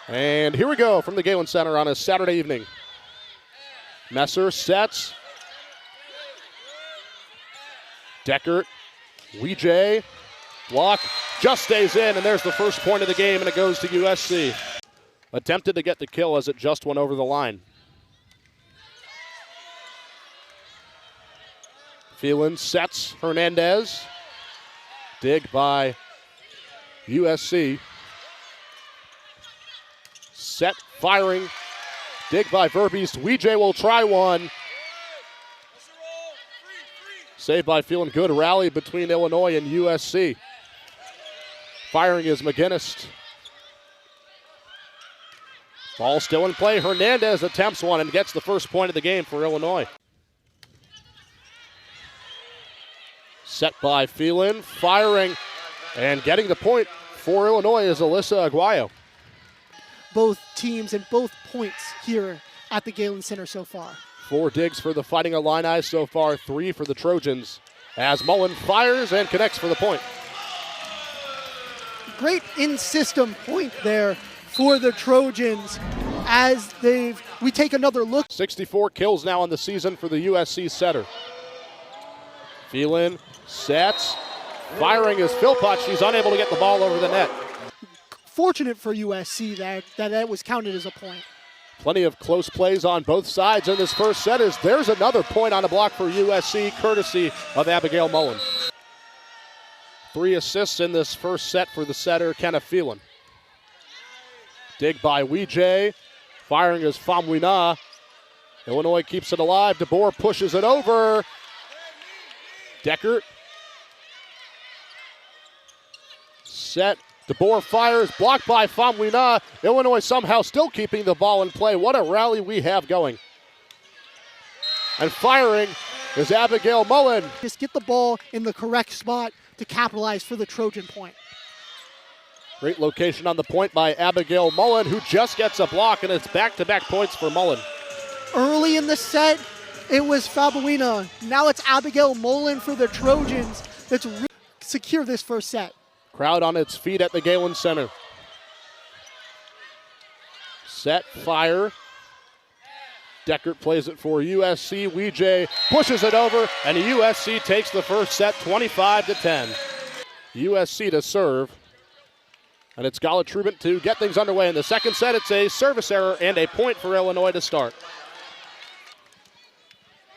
And here we go from the Galen Center on a Saturday evening. Messer sets. Deckert, Weejay, block, just stays in, and there's the first point of the game, and it goes to USC. Attempted to get the kill as it just went over the line. Phelan sets Hernandez. Dig by USC. Set, firing. Dig by Verbeest. Weejay will try one. Saved by Phelan. Good rally between Illinois and USC. Firing is McGinnis. Ball still in play. Hernandez attempts one and gets the first point of the game for Illinois. Set by Phelan. Firing and getting the point for Illinois is Alyssa Aguayo. Both teams and both points here at the Galen Center so far. 4 digs for the Fighting Illini so far, 3 for the Trojans. As Mullen fires and connects for the point. Great in-system point there for the Trojans as we take another look. 64 kills now on the season for the USC setter. Phelan sets. Firing is Philpott. She's unable to get the ball over the net. Fortunate for USC that was counted as a point. Plenty of close plays on both sides in this first set. There's another point on a block for USC, courtesy of Abigail Mullen. 3 assists in this first set for the setter, Kenneth Phelan. Dig by Weejay. Firing is Famwina. Illinois keeps it alive. DeBoer pushes it over. Deckert. Set. DeBoer fires, blocked by Famwina. Illinois somehow still keeping the ball in play. What a rally we have going. And firing is Abigail Mullen. Just get the ball in the correct spot to capitalize for the Trojan point. Great location on the point by Abigail Mullen, who just gets a block, and it's back-to-back points for Mullen. Early in the set, it was Famwina. Now it's Abigail Mullen for the Trojans that's secure this first set. Crowd on its feet at the Galen Center. Set, fire. Deckert plays it for USC. Weejay pushes it over, and USC takes the first set 25-10. USC to serve. And it's Gala Trubant to get things underway. In the second set, it's a service error and a point for Illinois to start.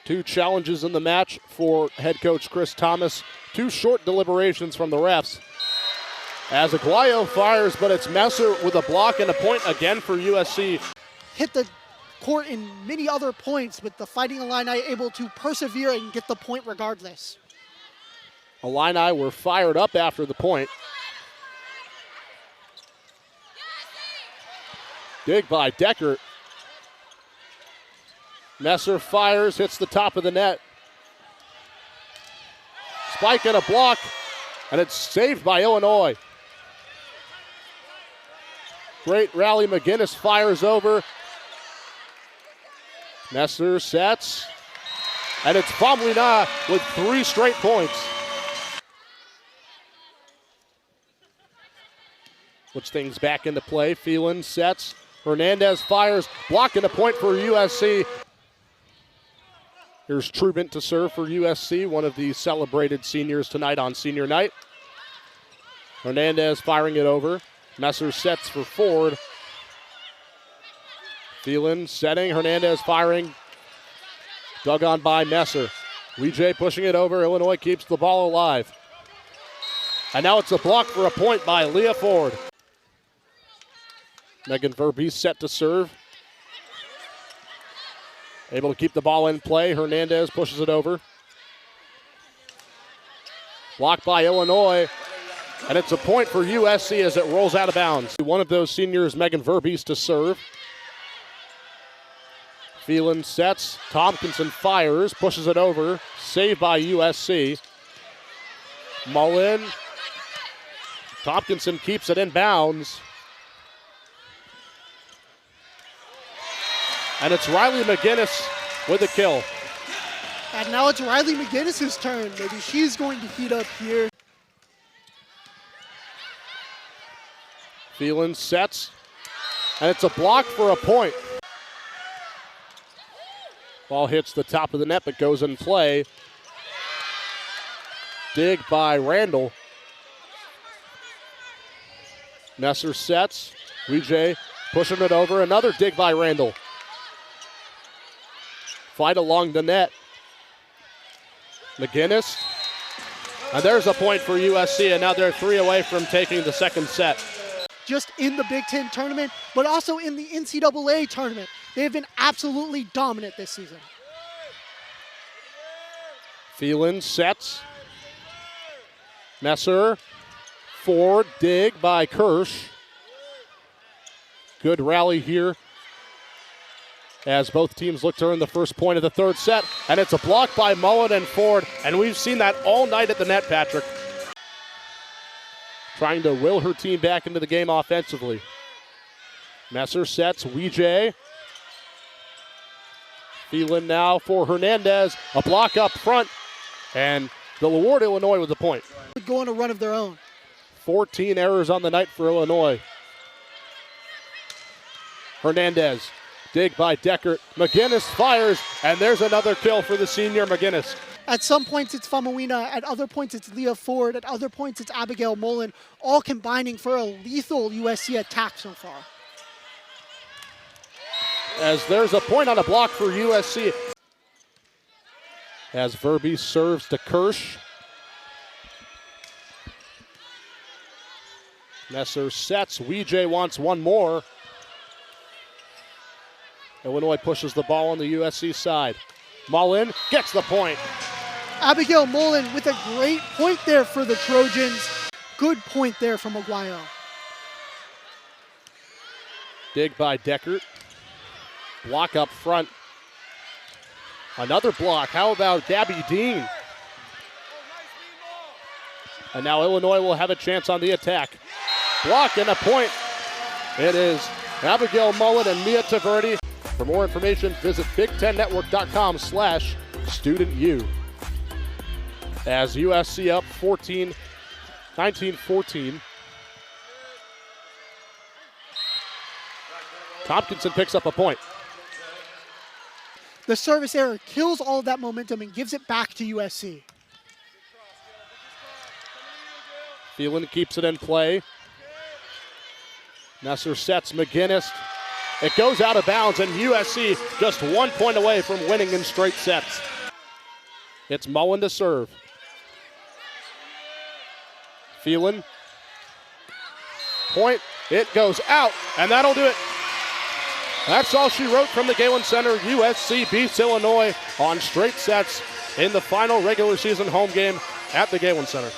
2 challenges in the match for head coach Chris Thomas. 2 short deliberations from the refs. As Aguayo fires, but it's Messer with a block and a point again for USC. Hit the court in many other points, but the Fighting Illini able to persevere and get the point regardless. Illini were fired up after the point. Dig by Deckert. Messer fires, hits the top of the net. Spike and a block, and it's saved by Illinois. Great rally. McGinnis fires over. Messer sets. And it's Famwina with 3 straight points. Puts things back into play. Phelan sets. Hernandez fires. Block and a point for USC. Here's Trubant to serve for USC, one of the celebrated seniors tonight on senior night. Hernandez firing it over. Messer sets for Ford. Phelan setting. Hernandez firing. Dug on by Messer. Weejay pushing it over. Illinois keeps the ball alive. And now it's a block for a point by Leah Ford. Megan Verbeest set to serve. Able to keep the ball in play. Hernandez pushes it over. Blocked by Illinois. And it's a point for USC as it rolls out of bounds. One of those seniors, Megan Verbeest, to serve. Phelan sets. Tompkinson fires. Pushes it over. Saved by USC. Mullen. Tompkinson keeps it in bounds. And it's Riley McGinnis with a kill. And now it's Riley McGinnis' turn. Maybe she's going to heat up here. Phelan sets. and it's a block for a point. Ball hits the top of the net, but goes in play. Dig by Randall. Messer sets. Weege pushing it over. Another dig by Randall. Fight along the net. McGinnis. And there's a point for USC, and now they're 3 away from taking the second set. Just in the Big Ten tournament, but also in the NCAA tournament. They have been absolutely dominant this season. Phelan sets. Messer. Forward dig by Kirsch. Good rally here as both teams look to earn the first point of the third set. And it's a block by Mullen and Ford. And we've seen that all night at the net, Patrick. Trying to will her team back into the game offensively. Messer sets. Weege. Phelan now for Hernandez. A block up front. And the Laward, Illinois with the point. Go on a run of their own. 14 errors on the night for Illinois. Hernandez. Dig by Deckert. McGinnis fires, and there's another kill for the senior McGinnis. At some points it's Famuina, at other points it's Leah Ford, at other points it's Abigail Mullen, all combining for a lethal USC attack so far. As there's a point on a block for USC. As Verby serves to Kirsch. Messer sets. Weege wants one more. Illinois pushes the ball on the USC side. Mullen gets the point. Abigail Mullen with a great point there for the Trojans. Good point there from Aguayo. Dig by Deckert. Block up front. Another block. How about Gabby Dean? And now Illinois will have a chance on the attack. Block and a point. It is Abigail Mullen and Mia Taverdi. For more information, visit BigTenNetwork.com/StudentU. As USC up 19-14. Tompkinson picks up a point. The service error kills all of that momentum and gives it back to USC. Phelan keeps it in play. Messer sets. McGinnis. It goes out of bounds, and USC just 1 point away from winning in straight sets. It's Mullen to serve. Phelan. Point. It goes out, and that'll do it. That's all she wrote from the Galen Center. USC beats Illinois on straight sets in the final regular season home game at the Galen Center.